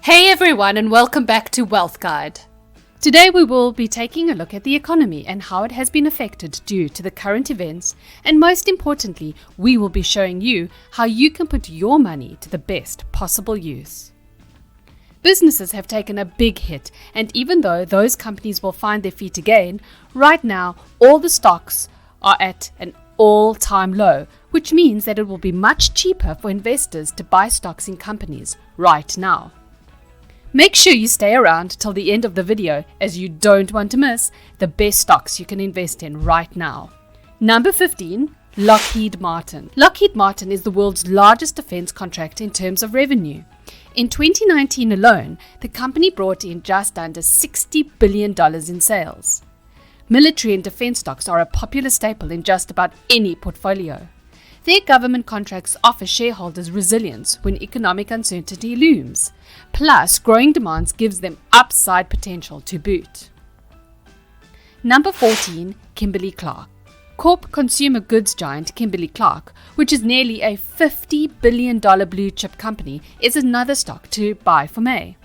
Hey everyone, and welcome back to Wealth Guide. Today we will be taking a look at the economy and how it has been affected due to the current events, and most importantly, we will be showing you how you can put your money to the best possible use. Businesses have taken a big hit, and even though those companies will find their feet again, right now all the stocks are at an all-time low, which means that it will be much cheaper for investors to buy stocks in companies right now. Make sure you stay around till the end of the video, as you don't want to miss the best stocks you can invest in right now. Number 15, Lockheed Martin. Lockheed Martin is the world's largest defense contractor in terms of revenue. In 2019 alone, the company brought in just under $60 billion in sales. Military and defense stocks are a popular staple in just about any portfolio. Their government contracts offer shareholders resilience when economic uncertainty looms. Plus, growing demands gives them upside potential to boot. Number 14, Kimberly-Clark. Corp Consumer-goods giant Kimberly-Clark, which is nearly a $50 billion blue chip company, is another stock to buy for May.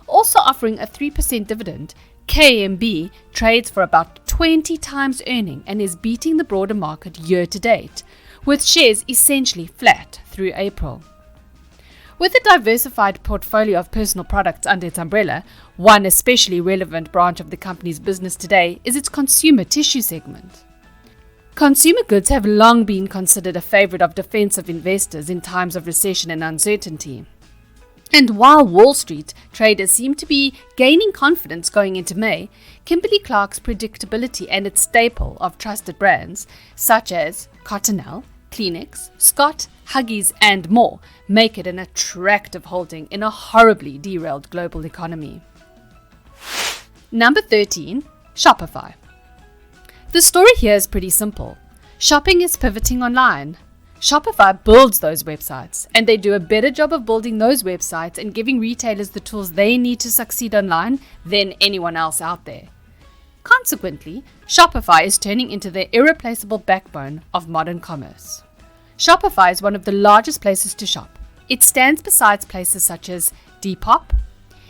Also offering a 3% dividend, KMB trades for about 20 times earning and is beating the broader market year to date, with shares essentially flat through April. With a diversified portfolio of personal products under its umbrella, one especially relevant branch of the company's business today is its consumer tissue segment. Consumer goods have long been considered a favorite of defensive investors in times of recession and uncertainty. And while Wall Street traders seem to be gaining confidence going into May, Kimberly-Clark's predictability and its staple of trusted brands such as Cottonelle, Kleenex, Scott, Huggies, and more make it an attractive holding in a horribly derailed global economy. Number 13, Shopify. The story here is pretty simple. Shopping is pivoting online. Shopify builds those websites, and they do a better job of building those websites and giving retailers the tools they need to succeed online than anyone else out there. Consequently, Shopify is turning into the irreplaceable backbone of modern commerce. Shopify is one of the largest places to shop. It stands beside places such as Depop,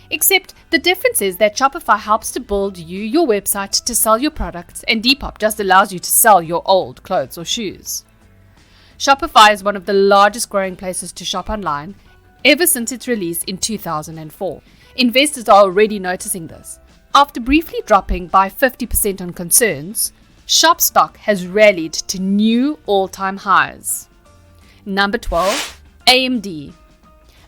except the difference is that Shopify helps to build you your website to sell your products, and Depop just allows you to sell your old clothes or shoes. Shopify is one of the largest growing places to shop online ever since its release in 2004. Investors are already noticing this. After briefly dropping by 50% on concerns, Shop stock has rallied to new all-time highs. Number 12, AMD.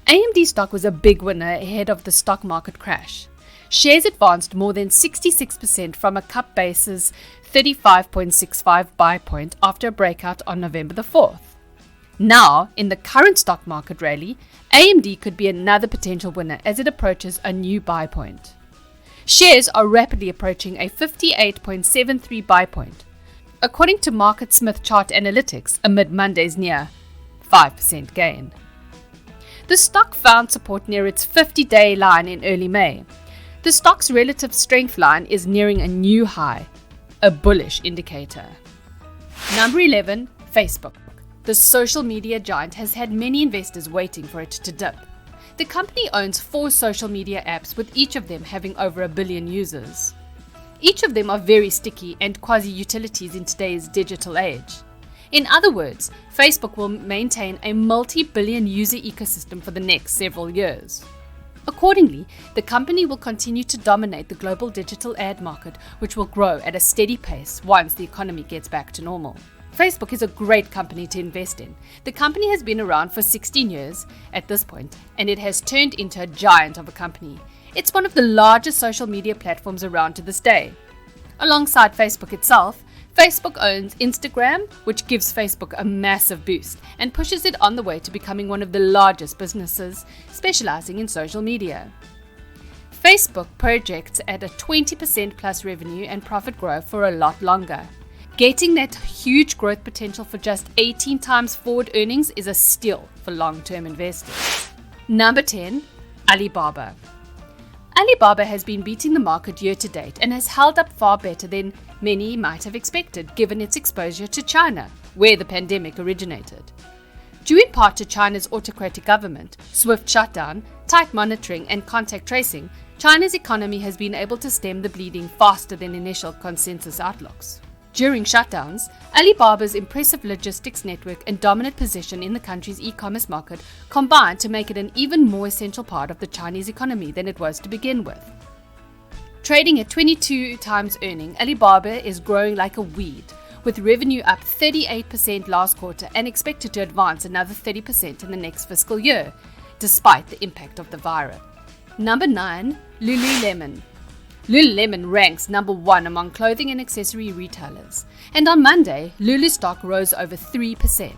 AMD stock was a big winner ahead of the stock market crash. Shares advanced more than 66% from a cup base's 35.65 buy point after a breakout on November the 4th. Now, in the current stock market rally, AMD could be another potential winner as it approaches a new buy point. Shares are rapidly approaching a 58.73 buy point, according to MarketSmith chart analytics amid Monday's near 5% gain. The stock found support near its 50-day line in early May. The stock's relative strength line is nearing a new high, a bullish indicator. Number 11, Facebook. The social media giant has had many investors waiting for it to dip. The company owns 4 social media apps, with each of them having over 1 billion users. Each of them are very sticky and quasi-utilities in today's digital age. In other words, Facebook will maintain a multi-billion user ecosystem for the next several years. Accordingly, the company will continue to dominate the global digital ad market, which will grow at a steady pace once the economy gets back to normal. Facebook is a great company to invest in. The company has been around for 16 years at this point, and it has turned into a giant of a company. It's one of the largest social media platforms around to this day. Alongside Facebook itself, Facebook owns Instagram, which gives Facebook a massive boost and pushes it on the way to becoming one of the largest businesses specializing in social media. Facebook projects at a 20% plus revenue and profit growth for a lot longer. Getting that huge growth potential for just 18 times forward earnings is a steal for long-term investors. Number 10, Alibaba. Alibaba has been beating the market year to date and has held up far better than many might have expected given its exposure to China, where the pandemic originated. Due in part to China's autocratic government, swift shutdown, tight monitoring and contact tracing, China's economy has been able to stem the bleeding faster than initial consensus outlooks. During shutdowns, Alibaba's impressive logistics network and dominant position in the country's e-commerce market combined to make it an even more essential part of the Chinese economy than it was to begin with. Trading at 22 times earning, Alibaba is growing like a weed, with revenue up 38% last quarter and expected to advance another 30% in the next fiscal year, despite the impact of the virus. Number 9, Lululemon. Lululemon ranks number 1 among clothing and accessory retailers, and on Monday, Lulu stock rose over 3%.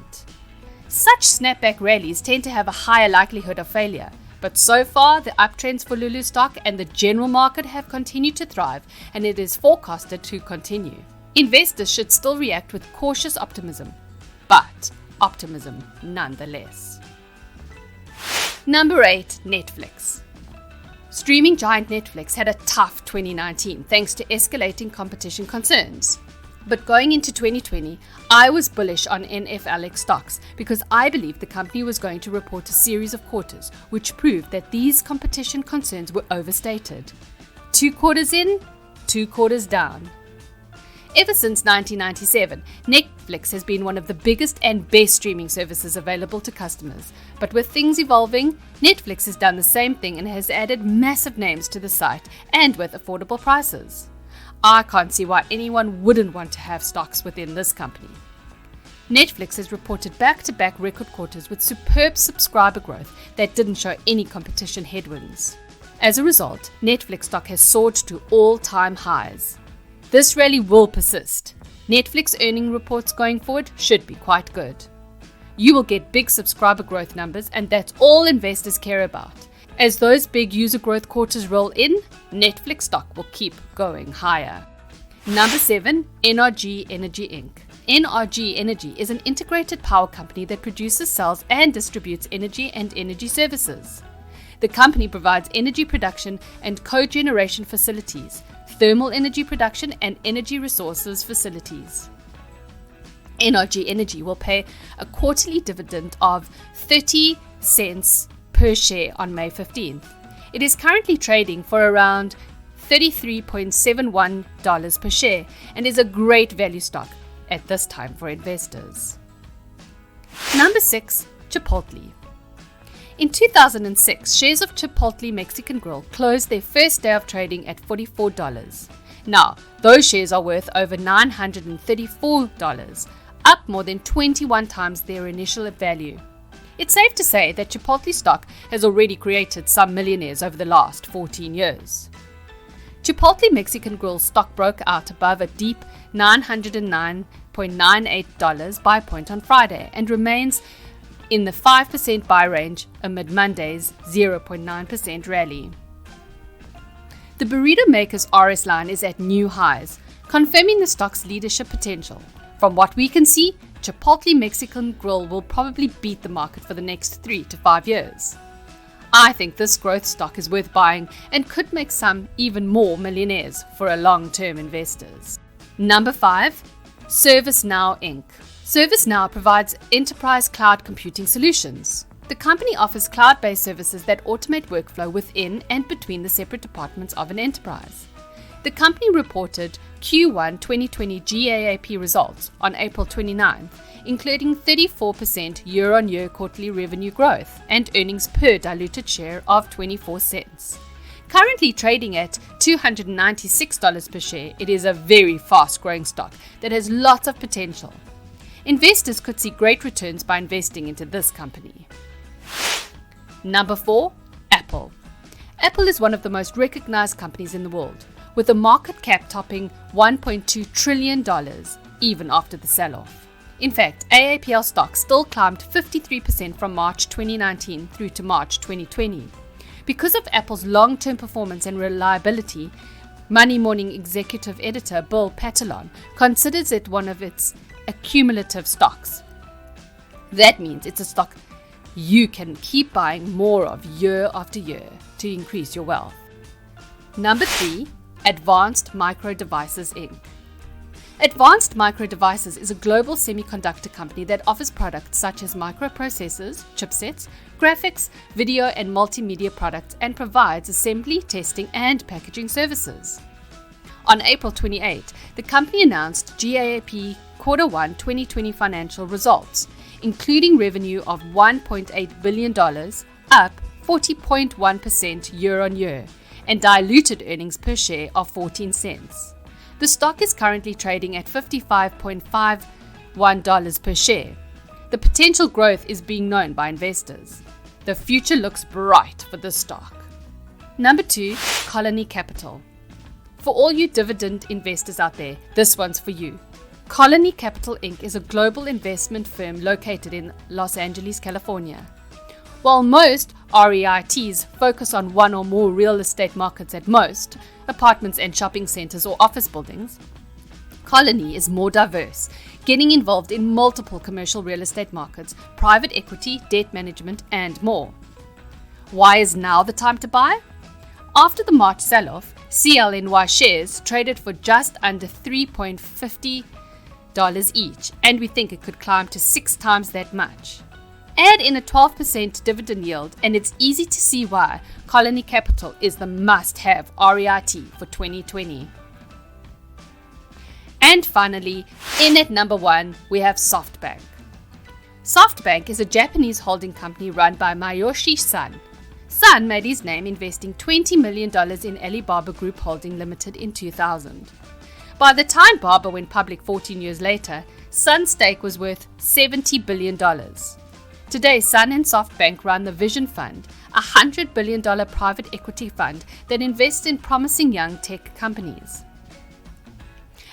Such snapback rallies tend to have a higher likelihood of failure, but so far the uptrends for Lulu stock and the general market have continued to thrive, and it is forecasted to continue. Investors should still react with cautious optimism, but optimism nonetheless. Number 8, Netflix. Streaming giant Netflix had a tough 2019 thanks to escalating competition concerns. But going into 2020, I was bullish on NFLX stocks because I believed the company was going to report a series of quarters which proved that these competition concerns were overstated. 2 quarters in, 2 quarters down. Ever since 1997, Netflix has been one of the biggest and best streaming services available to customers. But with things evolving, Netflix has done the same thing and has added massive names to the site and with affordable prices. I can't see why anyone wouldn't want to have stocks within this company. Netflix has reported back-to-back record quarters with superb subscriber growth that didn't show any competition headwinds. As a result, Netflix stock has soared to all-time highs. This rally will persist. Netflix earning reports going forward should be quite good. You will get big subscriber growth numbers, and that's all investors care about. As those big user growth quarters roll in, Netflix stock will keep going higher. Number 7, NRG Energy Inc. NRG Energy is an integrated power company that produces, sells, and distributes energy and energy services. The company provides energy production and cogeneration facilities, thermal energy production, and energy resources facilities. NRG Energy will pay a quarterly dividend of 30 cents per share on May 15th. It is currently trading for around $33.71 per share and is a great value stock at this time for investors. Number 6, Chipotle. In 2006, shares of Chipotle Mexican Grill closed their first day of trading at $44. Now, those shares are worth over $934, up more than 21 times their initial value. It's safe to say that Chipotle stock has already created some millionaires over the last 14 years. Chipotle Mexican Grill stock broke out above a deep $909.98 buy point on Friday and remains in the 5% buy range amid Monday's 0.9% rally. The burrito maker's RS line is at new highs, confirming the stock's leadership potential. From what we can see, Chipotle Mexican Grill will probably beat the market for the next 3 to 5 years. I think this growth stock is worth buying and could make some even more millionaires for a long-term investors. Number 5, ServiceNow Inc. ServiceNow provides enterprise cloud computing solutions. The company offers cloud-based services that automate workflow within and between the separate departments of an enterprise. The company reported Q1 2020 GAAP results on April 29th, including 34% year-on-year quarterly revenue growth and earnings per diluted share of 24 cents. Currently trading at $296 per share, it is a very fast-growing stock that has lots of potential. Investors could see great returns by investing into this company. Number 4, Apple. Apple is one of the most recognized companies in the world, with a market cap topping $1.2 trillion even after the sell-off. In fact, AAPL stock still climbed 53% from March 2019 through to March 2020. Because of Apple's long-term performance and reliability, Money Morning executive editor Bill Patalon considers it one of its accumulative stocks. That means it's a stock you can keep buying more of year after year to increase your wealth. Number 3, Advanced Micro Devices Inc. Advanced Micro Devices is a global semiconductor company that offers products such as microprocessors, chipsets, graphics, video and multimedia products, and provides assembly, testing, and packaging services. On April 28, the company announced GAAP Q1 2020 financial results, including revenue of $1.8 billion, up 40.1% year-on-year, and diluted earnings per share of 14 cents. The stock is currently trading at $55.51 per share. The potential growth is being known by investors. The future looks bright for this stock. Number 2, Colony Capital. For all you dividend investors out there, this one's for you. Colony Capital Inc. is a global investment firm located in Los Angeles, California. While most REITs focus on one or more real estate markets at most, apartments and shopping centers or office buildings, Colony is more diverse, getting involved in multiple commercial real estate markets, private equity, debt management, and more. Why is now the time to buy? After the March sell-off, CLNY shares traded for just under $3.50 each, and we think it could climb to 6 times that much. Add in a 12% dividend yield, and it's easy to see why Colony Capital is the must-have REIT for 2020. And finally, in at number 1, we have Softbank. Softbank is a Japanese holding company run by Masayoshi Son. Son made his name investing $20 million in Alibaba Group Holding Limited in 2000. By the time Baba went public 14 years later, Son's stake was worth $70 billion. Today, Sun and Softbank run the Vision Fund, a $100 billion private equity fund that invests in promising young tech companies.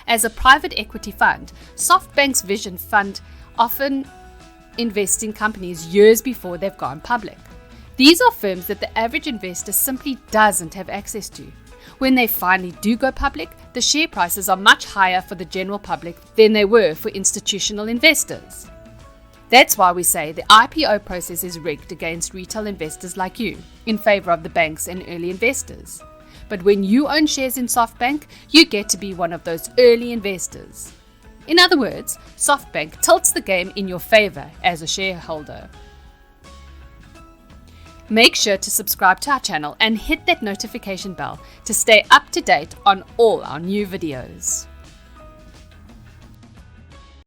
As a private equity fund, Softbank's Vision Fund often invests in companies years before they've gone public. These are firms that the average investor simply doesn't have access to. When they finally do go public, the share prices are much higher for the general public than they were for institutional investors. That's why we say the IPO process is rigged against retail investors like you, in favor of the banks and early investors. But when you own shares in Softbank, you get to be one of those early investors. In other words, Softbank tilts the game in your favor as a shareholder. Make sure to subscribe to our channel and hit that notification bell to stay up to date on all our new videos.